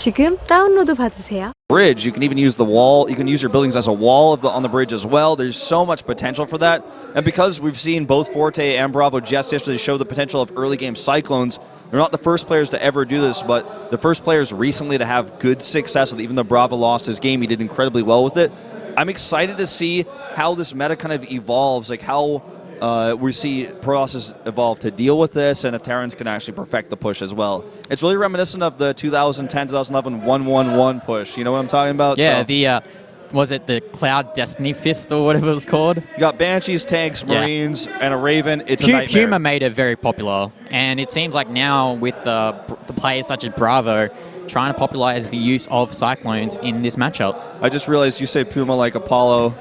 지금 다운로드 받으세요. Bridge, you can even use the wall. You can use your buildings as a wall on the bridge as well. There's so much potential for that. And because we've seen both Forte and Bravo just yesterday show the potential of early game Cyclones, they're not the first players to ever do this, but the first players recently to have good success with it. Even though Bravo lost his game, he did incredibly well with it. I'm excited to see how this meta kind of evolves, like how we see Protoss evolve to deal with this, and if Terrans can actually perfect the push as well. It's really reminiscent of the 2010-2011 1-1-1 push. You know what I'm talking about? Yeah, so, was it the Cloud Destiny Fist or whatever it was called? You got Banshees, tanks, Marines, and a Raven. It's a nightmare. Puma made it very popular, and it seems like now with the players such as Bravo trying to popularize the use of Cyclones in this matchup. I just realized you say Puma like Apollo.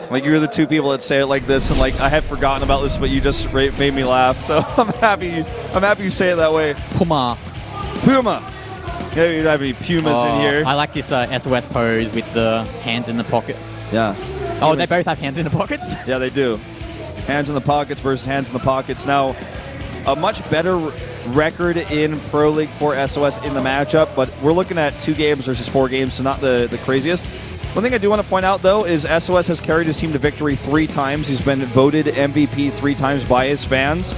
Like, you're the two people that say it like this, and like I had forgotten about this, but you just made me laugh. So I'm happy you say it that way. Puma. Yeah, you don't have any Pumas in here. I like this SOS pose with the hands in the pockets. Yeah. Oh, they both have hands in the pockets? Yeah, they do. Hands in the pockets versus hands in the pockets. Now, a much better record in Pro League for SOS in the matchup, but we're looking at 2 games versus 4 games, so not the craziest. One thing I do want to point out, though, is SOS has carried his team to victory 3 times. He's been voted MVP 3 times by his fans.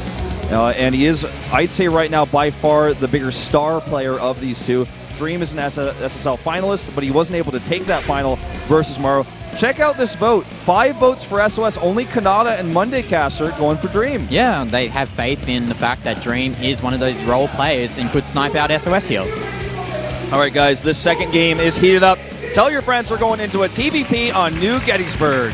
And he is, I'd say right now, by far the bigger star player of these two. Dream is an SSL finalist, but he wasn't able to take that final versus Morrow. Check out this vote. 5 votes for SOS. Only Kanata and Mondaycaster going for Dream. Yeah, they have faith in the fact that Dream is one of those role players and could snipe out SOS here. All right, guys, this second game is heated up. Tell your friends we're going into a TVP on New Gettysburg.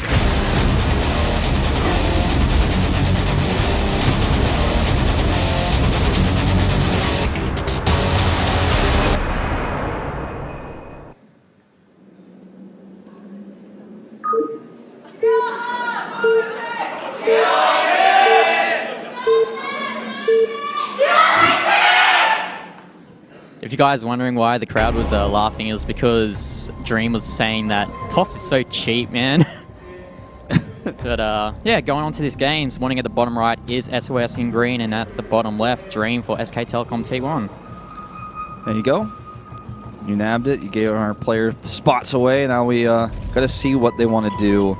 If you guys are wondering why the crowd was laughing, it was because Dream was saying that Toss is so cheap, man. But yeah, going on to this game, spawning at the bottom right is SOS in green, and at the bottom left, Dream for SK Telecom T1. There you go. You nabbed it. You gave our player spots away. Now we got to see what they want to do.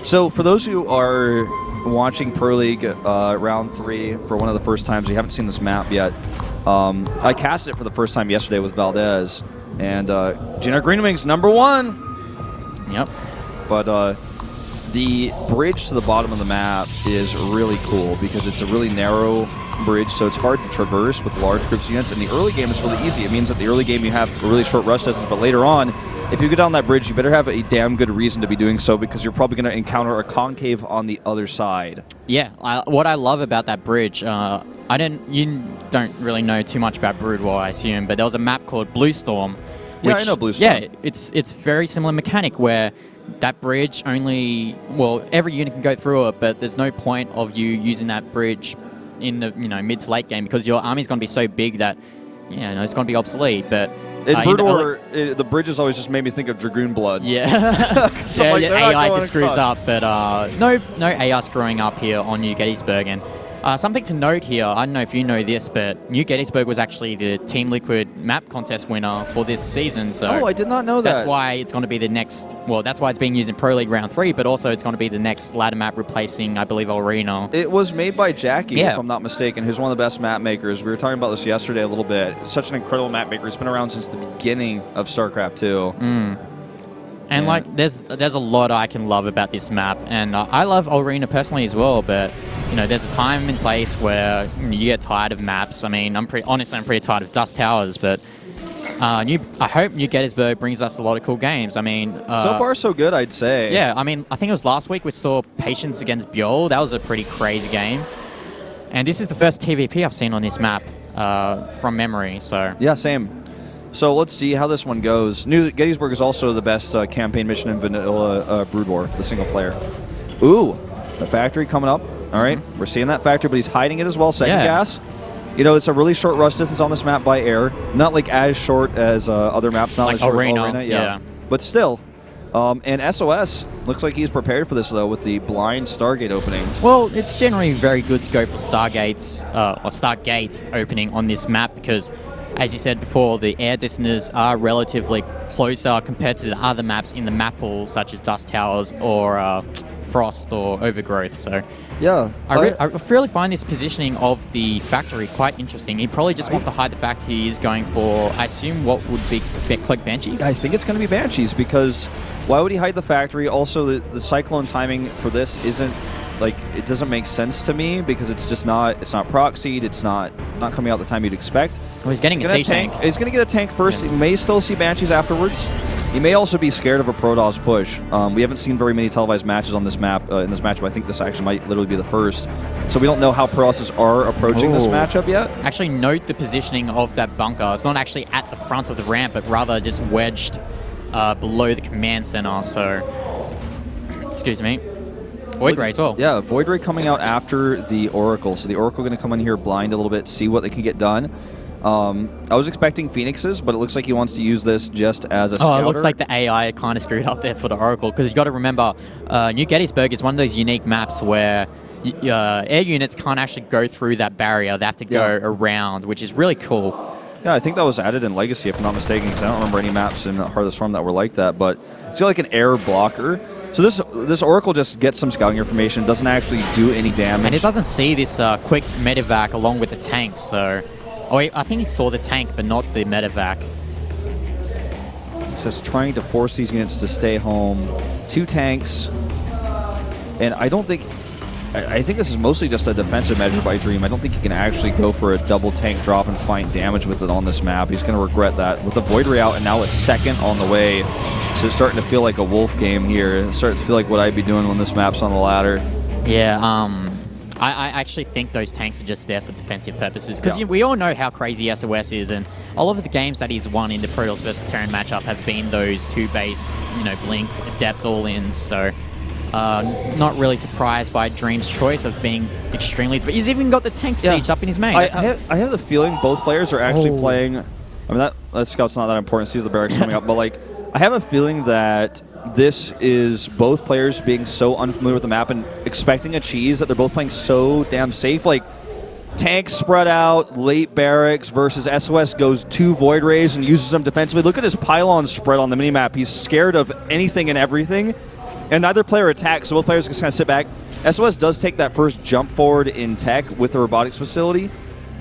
So for those who are watching Pro League Round 3 for one of the first times, you haven't seen this map yet. I cast it for the first time yesterday with Valdez, and Jenner Greenwing's #1. Yep. But the bridge to the bottom of the map is really cool because it's a really narrow bridge, so it's hard to traverse with large groups of units. In the early game, it's really easy. It means that the early game you have a really short rush distance, but later on, if you go down that bridge, you better have a damn good reason to be doing so because you're probably going to encounter a concave on the other side. Yeah, what I love about that bridge, you don't really know too much about Brood War, I assume, but there was a map called Blue Storm. Yeah, I know Blue Storm. Yeah, it's very similar mechanic where that bridge only, well, every unit can go through it, but there's no point of you using that bridge in the mid to late game because your army's going to be so big that it's going to be obsolete. But in Brood War, the bridges always just made me think of Dragoon Blood. Yeah, so like, AI just screws up, but no AI screwing up here on New Gettysburg. And something to note here, I don't know if you know this, but New Gettysburg was actually the Team Liquid map contest winner for this season. So I did not know that. That's why it's going to be the next, well, that's why it's being used in Pro League Round 3, but also it's going to be the next ladder map replacing, I believe, Arena. It was made by Jackie, if I'm not mistaken, who's one of the best map makers. We were talking about this yesterday a little bit. Such an incredible map maker. He's been around since the beginning of StarCraft 2. And like, there's a lot I can love about this map, and I love Arena personally as well, but there's a time and place where you get tired of maps. I mean, I'm pretty tired of Dust Towers, but I hope New Gettysburg brings us a lot of cool games. I mean, so far so good, I'd say. Yeah, I mean, I think it was last week we saw Patience against Bjorl. That was a pretty crazy game, and this is the first TVP I've seen on this map from memory. So yeah, same. So let's see how this one goes. New Gettysburg is also the best campaign mission in vanilla Brood War, the single player. Ooh, the factory coming up. All right, we're seeing that factory, but he's hiding it as well. Second gas. It's a really short rush distance on this map by air. Not like as short as other maps, not like as short Arena. as Arena. But still. And SOS looks like he's prepared for this, though, with the blind Stargate opening. Well, it's generally very good to go for Stargates, or Stargate opening on this map because as you said before, the air distances are relatively closer compared to the other maps in the map pool, such as Dust Towers or Frost or Overgrowth. So yeah, I really find this positioning of the factory quite interesting. He probably just wants to hide the fact he is going for, I assume, what would be click Banshees? I think it's going to be Banshees, because why would he hide the factory? Also, the Cyclone timing for this isn't, like, it doesn't make sense to me, because it's just not, it's not proxied, it's not coming out the time you'd expect. Well, he's getting a siege tank. He's going to get a tank first. Yeah. He may still see Banshees afterwards. He may also be scared of a Protoss push. We haven't seen very many televised matches on this map, in this matchup. I think this actually might literally be the first. So we don't know how Protosses are approaching this matchup yet. Actually, note the positioning of that bunker. It's not actually at the front of the ramp, but rather just wedged below the command center. So, excuse me. Void Ray as well. Yeah, Void Ray coming out after the Oracle. So the Oracle going to come in here blind a little bit, see what they can get done. I was expecting Phoenixes, but it looks like he wants to use this just as a scouter. Oh, it looks like the AI kind of screwed up there for the Oracle, because you've got to remember, New Gettysburg is one of those unique maps where air units can't actually go through that barrier. They have to go around, which is really cool. Yeah, I think that was added in Legacy, if I'm not mistaken, because I don't remember any maps in Heart of the Storm that were like that, but it's like an air blocker. So this Oracle just gets some scouting information, doesn't actually do any damage. And it doesn't see this quick medevac along with the tank, so... Oh, wait, I think he saw the tank, but not the medevac. Just trying to force these units to stay home. 2 tanks. And I don't think... I think this is mostly just a defensive measure by Dream. I don't think he can actually go for a double tank drop and find damage with it on this map. He's going to regret that. With the Void Ray out and now a second on the way, so it's starting to feel like a Wolf game here. It starts to feel like what I'd be doing when this map's on the ladder. Yeah, I actually think those tanks are just there for defensive purposes, because we all know how crazy SOS is, and all of the games that he's won in the Protoss versus Terran matchup have been those 2 base, Blink, Adept all-ins, so not really surprised by Dream's choice of being extremely... But he's even got the tank sieged up in his main. I have the feeling both players are actually playing... I mean, that scout's not that important, sees the barracks coming up, but like, I have a feeling that this is both players being so unfamiliar with the map and expecting a cheese that they're both playing so damn safe. Like, tanks spread out, late barracks versus SOS goes 2 Void Rays and uses them defensively. Look at his pylons spread on the minimap. He's scared of anything and everything, and neither player attacks, so both players just kind of sit back. SOS does take that first jump forward in tech with the robotics facility,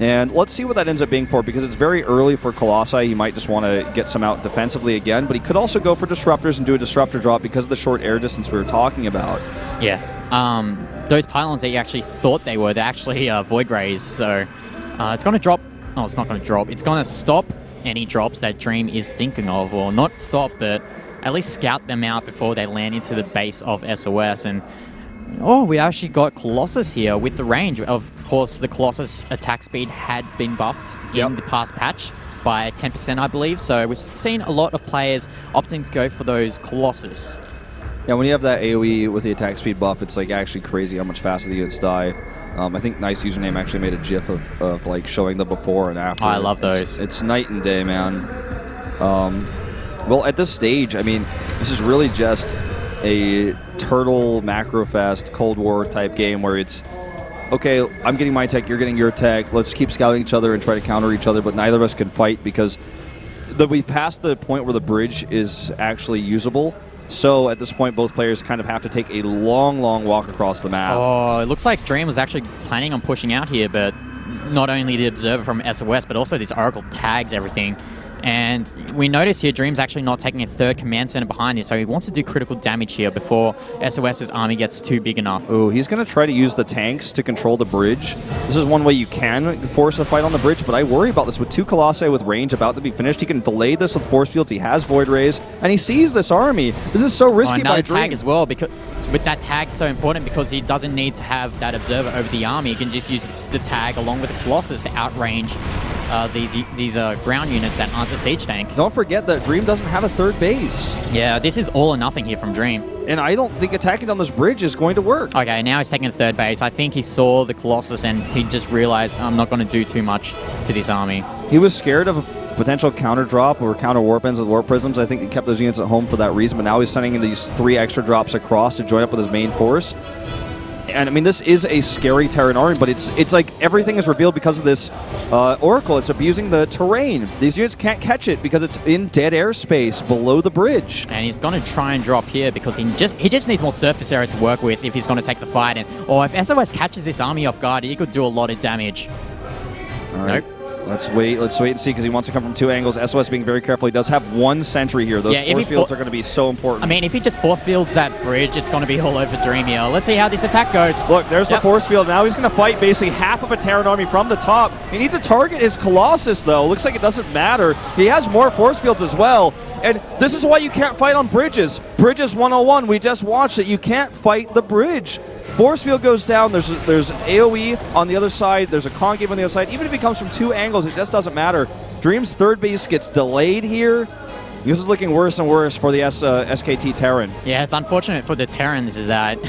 and let's see what that ends up being for, because it's very early for Colossi. He might just want to get some out defensively again, but he could also go for disruptors and do a disruptor drop because of the short air distance we were talking about. Yeah. Those pylons that you actually thought they were, they're actually Void Rays, so it's going to drop... Oh, it's not going to drop. It's going to stop any drops that Dream is thinking of, or not stop, but at least scout them out before they land into the base of SOS, and... Oh, we actually got Colossus here with the range. Of course, the Colossus attack speed had been buffed in the past patch by 10%, I believe. So we've seen a lot of players opting to go for those Colossus. Yeah, when you have that AoE with the attack speed buff, it's like actually crazy how much faster the units die. I think Nice Username actually made a GIF of like showing the before and after. Oh, I love those. It's night and day, man. Well, at this stage, I mean, this is really just a Turtle Macrofest Cold War type game where it's, okay, I'm getting my tech, you're getting your tech, let's keep scouting each other and try to counter each other, but neither of us can fight because we passed the point where the bridge is actually usable. So at this point, both players kind of have to take a long, long walk across the map. Oh, it looks like Dream was actually planning on pushing out here, but not only the Observer from SOS, but also this Oracle tags everything. And we notice here Dream's actually not taking a 3rd command center behind this, so he wants to do critical damage here before SOS's army gets too big enough. Oh, he's going to try to use the tanks to control the bridge. This is one way you can force a fight on the bridge, but I worry about this with 2 Colossi with range about to be finished. He can delay this with force fields. He has Void Rays, and he sees this army. This is so risky by Dream. Tag as well, because with that tag so important because he doesn't need to have that Observer over the army. He can just use the tag along with the Colossus to outrange these ground units that aren't the siege tank. Don't forget that Dream doesn't have a 3rd base. Yeah, this is all or nothing here from Dream. And I don't think attacking on this bridge is going to work. Okay, now he's taking a 3rd base. I think he saw the Colossus and he just realized, I'm not going to do too much to this army. He was scared of a potential counter drop or counter warp ends with warp prisms. I think he kept those units at home for that reason, but now he's sending in these 3 extra drops across to join up with his main force. And I mean, this is a scary Terran army, but it's like everything is revealed because of this Oracle. It's abusing the terrain. These units can't catch it because it's in dead airspace below the bridge. And he's going to try and drop here because he just needs more surface area to work with if he's going to take the fight. Or if SOS catches this army off guard, he could do a lot of damage. All right. Nope. Let's wait and see because he wants to come from 2 angles. SOS being very careful. He does have 1 sentry here. Those force fields are going to be so important. I mean, if he just force fields that bridge, it's going to be all over Dream here. Let's see how this attack goes. Look, there's the force field. Now he's going to fight basically half of a Terran army from the top. He needs to target his Colossus, though. Looks like it doesn't matter. He has more force fields as well. And this is why you can't fight on bridges. Bridges 101. We just watched it. You can't fight the bridge. Force field goes down. There's AoE on the other side. There's a concave on the other side. Even if he comes from 2 angles, it just doesn't matter. Dream's third base gets delayed here. This is looking worse and worse for the SKT Terran. Yeah, it's unfortunate for the Terrans is that,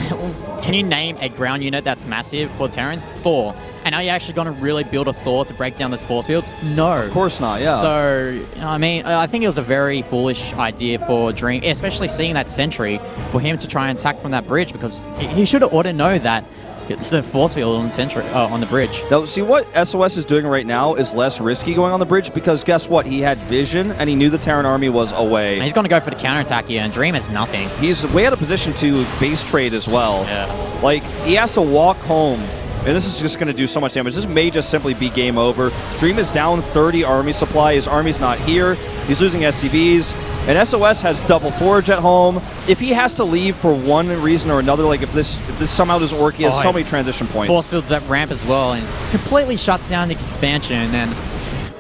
can you name a ground unit that's massive for Terran? Thor. And are you actually going to really build a Thor to break down those force fields? No. Of course not, yeah. So, I mean, I think it was a very foolish idea for Dream, especially seeing that sentry, for him to try and attack from that bridge, because he should have ought to know that it's the force field on the sentry, on the bridge. Now, see, what SOS is doing right now is less risky going on the bridge because guess what? He had vision and he knew the Terran army was away. And he's going to go for the counterattack here, and Dream has nothing. He's way out of position to base trade as well. Yeah. Like, he has to walk home. And this is just going to do so much damage. This may just simply be game over. Dream is down 30 army supply. His army's not here. He's losing SCVs. And SOS has double forge at home. If he has to leave for one reason or another, like if this somehow doesn't work, he has so many transition points. Force fields that ramp as well, and completely shuts down the expansion. And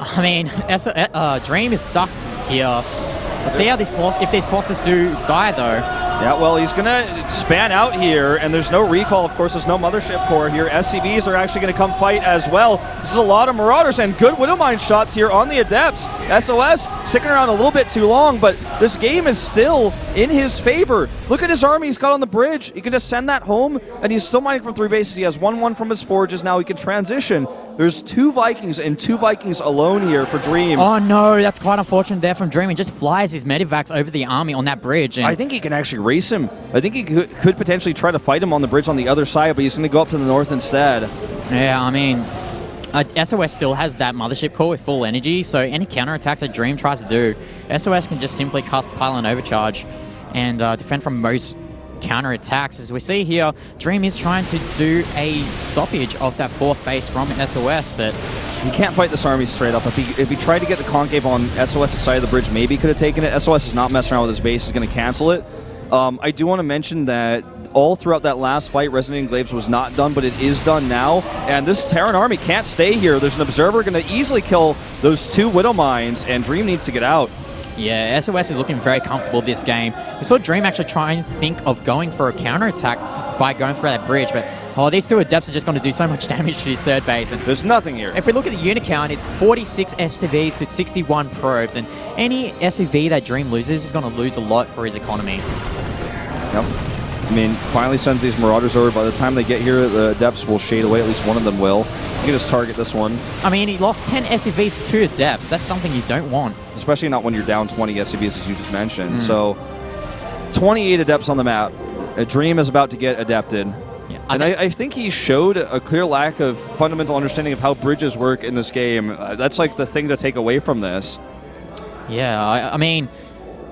I mean, Dream is stuck here. Let's see how if these Colossus do die though. Yeah, well, he's going to span out here, and there's no recall. Of course, there's no Mothership Core here. SCVs are actually going to come fight as well. This is a lot of Marauders, and good Widowmine shots here on the Adepts. SOS sticking around a little bit too long, but this game is still in his favor. Look at his army he's got on the bridge. He can just send that home, and he's still mining from 3 bases. He has 1-1 from his forges. Now he can transition. There's 2 Vikings and 2 Vikings alone here for Dream. Oh, no, that's quite unfortunate there from Dream. He just flies his Medivacs over the army on that bridge. And I think he can actually race him. I think he could potentially try to fight him on the bridge on the other side, but he's going to go up to the north instead. Yeah, I mean, SOS still has that Mothership Core with full energy, so any counterattacks that Dream tries to do, SOS can just simply cast Pylon Overcharge and defend from most counterattacks. As we see here, Dream is trying to do a stoppage of that 4th base from SOS, but he can't fight this army straight up. If he tried to get the concave on SOS's side of the bridge, maybe he could have taken it. SOS is not messing around with his base. He's going to cancel it. I do want to mention that all throughout that last fight, Resonating Glaives was not done, but it is done now. And this Terran army can't stay here. There's an Observer going to easily kill those 2 Widow Mines, and Dream needs to get out. Yeah, SOS is looking very comfortable this game. We saw Dream actually try and think of going for a counterattack by going for that bridge, but these 2 Adepts are just going to do so much damage to his 3rd base. And there's nothing here. If we look at the unit count, it's 46 SCVs to 61 probes, and any SCV that Dream loses is going to lose a lot for his economy. Yep. I mean, finally sends these Marauders over. By the time they get here, the Adepts will shade away. At least one of them will. You can just target this one. I mean, he lost 10 SCVs to 2 Adepts. That's something you don't want. Especially not when you're down 20 SCVs, as you just mentioned. So, 28 Adepts on the map. A Dream is about to get adepted. Yeah, I think he showed a clear lack of fundamental understanding of how bridges work in this game. That's like the thing to take away from this. Yeah, I mean,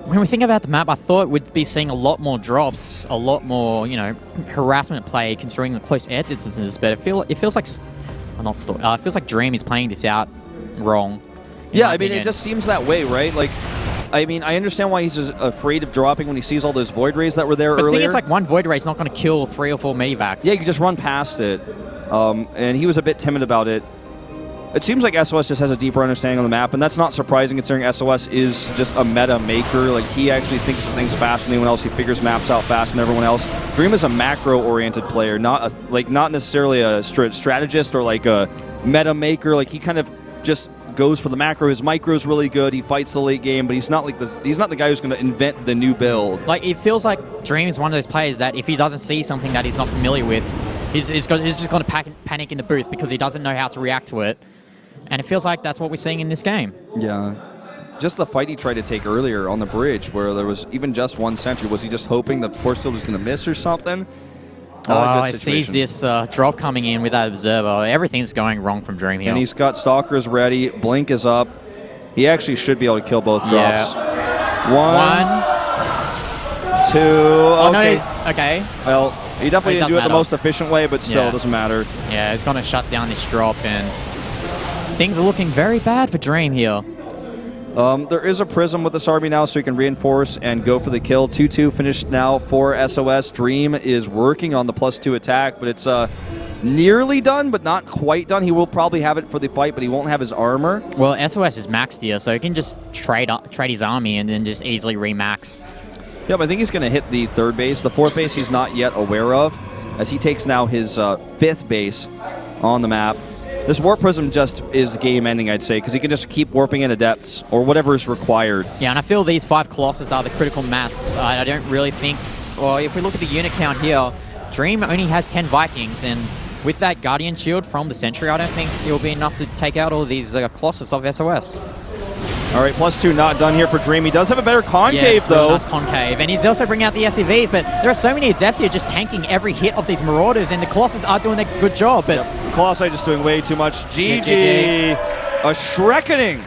when we think about the map, I thought we'd be seeing a lot more drops, a lot more, harassment play, considering the close air distances. But it feels like, it feels like Dream is playing this out wrong. Yeah, I mean, it just seems that way, right? Like, I mean, I understand why he's afraid of dropping when he sees all those Void Rays that were there earlier. The thing is, like, one Void Ray is not going to kill 3 or 4 Medivacs. Yeah, you can just run past it. And he was a bit timid about it. It seems like SOS just has a deeper understanding of the map, and that's not surprising considering SOS is just a meta maker. Like, he actually thinks of things faster than anyone else. He figures maps out faster than everyone else. Dream is a macro-oriented player, not necessarily a strategist or like a meta maker. Like, he kind of just goes for the macro. His micro is really good. He fights the late game, but he's not the guy who's going to invent the new build. Like, it feels like Dream is one of those players that if he doesn't see something that he's not familiar with, he's just going to panic in the booth because he doesn't know how to react to it. And it feels like that's what we're seeing in this game. Yeah. Just the fight he tried to take earlier on the bridge where there was even just 1 sentry. Was he just hoping the force field was going to miss or something? Oh, good he sees situation. this drop coming in with that observer. Everything's going wrong from Dream here. And he's got Stalkers ready. Blink is up. He actually should be able to kill both drops. One, two. Oh, okay. no. Okay. Well, he definitely didn't do it the matter. most efficient way, but still, Yeah. it doesn't matter. Yeah, he's going to shut down this drop, and things are looking very bad for Dream here. There is a Prism with this army now, so he can reinforce and go for the kill. 2-2 finished now for SOS. Dream is working on the +2 attack, but it's nearly done, but not quite done. He will probably have it for the fight, but he won't have his armor. Well, SOS is maxed here, so he can just trade his army and then just easily remax. Yep, I think he's going to hit the 3rd base. The 4th base he's not yet aware of, as he takes now his 5th base on the map. This Warp Prism just is game ending, I'd say, because he can just keep warping into depths or whatever is required. Yeah, and I feel these 5 Colossus are the critical mass. I don't really think, well, if we look at the unit count here, Dream only has 10 Vikings, and with that Guardian Shield from the Sentry, I don't think it will be enough to take out all these Colossus of SOS. All right, +2 not done here for Dream. He does have a better concave, yes, though. Nice concave. And he's also bringing out the SCVs, but there are so many Adepts here just tanking every hit of these Marauders, and the Colossus are doing a good job. But Colossi just doing way too much. GG. GG. A Shrekkening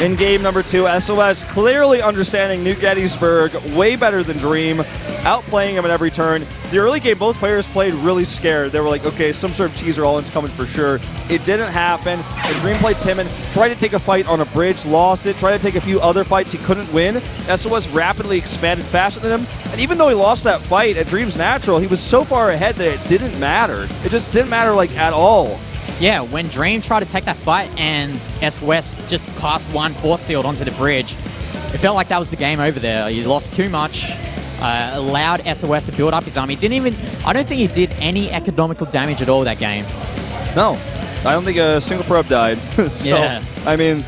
in game number 2. SOS clearly understanding New Gettysburg way better than Dream, outplaying him at every turn. The early game, both players played really scared. They were like, okay, some sort of cheese or all-in's coming for sure. It didn't happen. And Dream played timid, tried to take a fight on a bridge, lost it, tried to take a few other fights he couldn't win. SOS rapidly expanded faster than him. And even though he lost that fight at Dream's Natural, he was so far ahead that it didn't matter. It just didn't matter, like, at all. yeah, when Dream tried to take that fight and SOS just cast one force field onto the bridge, it felt like that was the game over there. He lost too much. Allowed SOS to build up his army. I don't think he did any economical damage at all that game. No, I don't think a single probe died. So, Yeah. I mean,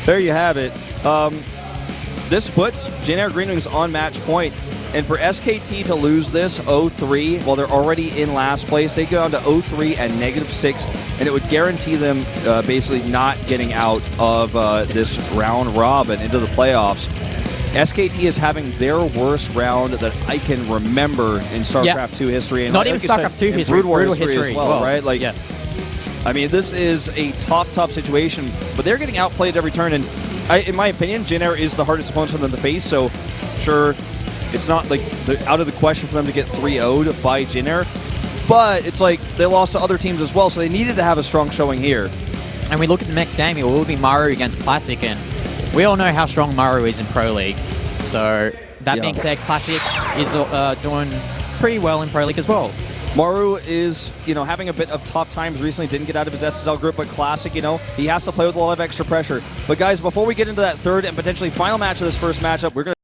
there you have it. This puts Jin Air Green Wings on match point. And for SKT to lose this 0-3 while they're already in last place, they go down to 0-3 and -6, and it would guarantee them basically not getting out of this round robin into the playoffs. SKT is having their worst round that I can remember in StarCraft 2 history. And Not like even you said, StarCraft 2 in history, Brood War Brutal history as well, right? Like, yeah. I mean, this is a tough situation, but they're getting outplayed every turn. And in my opinion, Jin Air is the hardest opponent for them to face. So, sure, it's not like out of the question for them to get 3-0'd by Jin Air, but it's like they lost to other teams as well, so they needed to have a strong showing here. And we look at the next game, it will be Maru against Classic, and we all know how strong Maru is in Pro League. So, that being said, Classic is doing pretty well in Pro League as well. Maru is, having a bit of tough times recently. Didn't get out of his SSL group, but Classic, he has to play with a lot of extra pressure. But guys, before we get into that third and potentially final match of this first matchup, we're going to